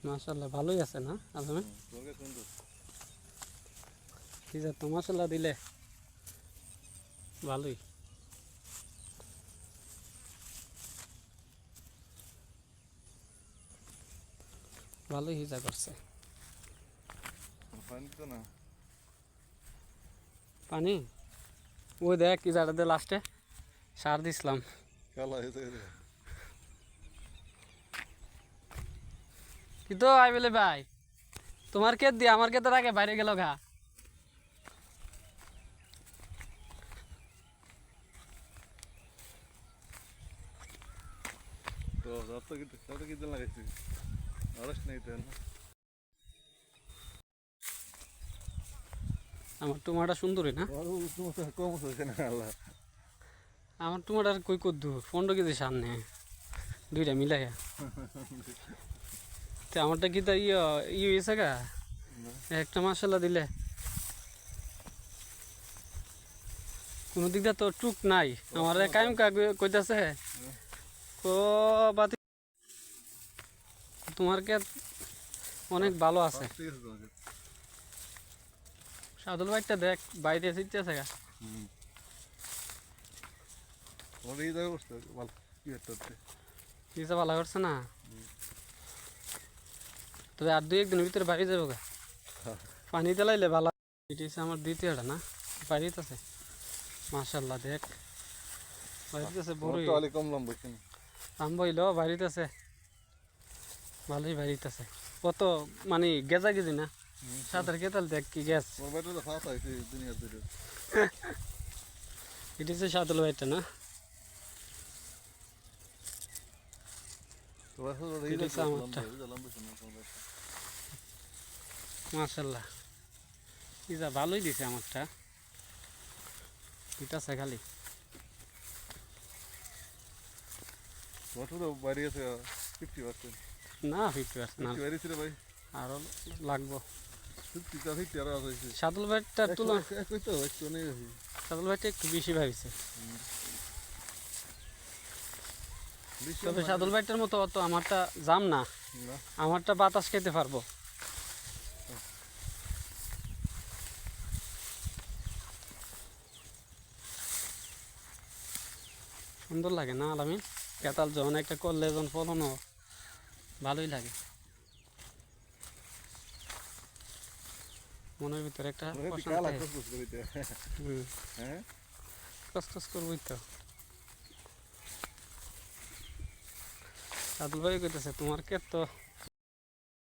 মাশাআল্লাহ ভালোই আছে না আলমে তোকে সুন্দর ঠিক আছে তো মাশাআল্লাহ দিলে ভালোই ভালোই হিজা করছে পানি তো না পানি ওই দেখ কি জায়গাতে লাস্টে সার দিছিলাম কালা হয়েছে কিন্তু আই বলে ভাই তোমার কে দিয়ে আমার ক্ষেতের আগে বাইরে গেল ঘা তো যত কি দিন লাগাইছি আড়াইশ নেই তো না আমার টুমাটা সুন্দরই না কম হয়েছে না আল্লাহ আমার টুমাটার কই কদ্দু 15 কেজি সামনে দুইটা মিলাইয়া তো আমারটা কি তা ইয়ে হয়েছে গা একটা মাসাল্লাহ দিলে কোনো দিক দিয়ে তো টুক নাই আমার কায়ম কইতাছে কো বাতি তোমার কে অনেক ভালো আছে সাদুল ভাইটা দেখ বাইরে শিখতেছে গা ওটা এই জায়গায় বসতে ভালো কি করতে কিছু ভালো করছে না তবে আর 2-1 দিনের ভিতরে বাড়ি যাবো গা পানি তেলাইলে ভালো এটা হচ্ছে আমার দ্বিতীয়টা না বাড়িতেছে মাশাল্লাহ দেখ বাড়িতেছে বড়ই তো কম লম্বা কেন আম বইল বাড়িতেছে ভালোই বাড়িতেছে কত মানে গেজা গেজি না সাঁতার কেতাল দেখ কি গ্যাস ওর বাইরে তো ফাঁস আছে দুনিয়ার দিকে এটা হচ্ছে সাদুল ভাইটা না তো আসলে এটা হচ্ছে আমারটা লম্বা শোনা মাশাল্লাহ ইজা ভালোই দিছে আমারটা এটা আছে খালি বছর বাইরে আছে 50% না 50% না বাইরে ছিল ভাই আরো লাগবো 50 আর আছে সাদুল ভাইটার তুলনা একই তো একটু নেই সাদুল ভাইটা একটু বেশি ভাবিছে তবে সাদুল ভাইটার মতো অত আমারটা জাম না আমারটা বাতাস খেতে পারবো সুন্দর লাগে না আলামিন কেতাল যখন একটা করলে যখন ফলনও ভালোই লাগে মনের ভিতরে একটা কষ্ট করবোই তো সাদুল ভাই কইতেছে তোমার ক্ষেত তো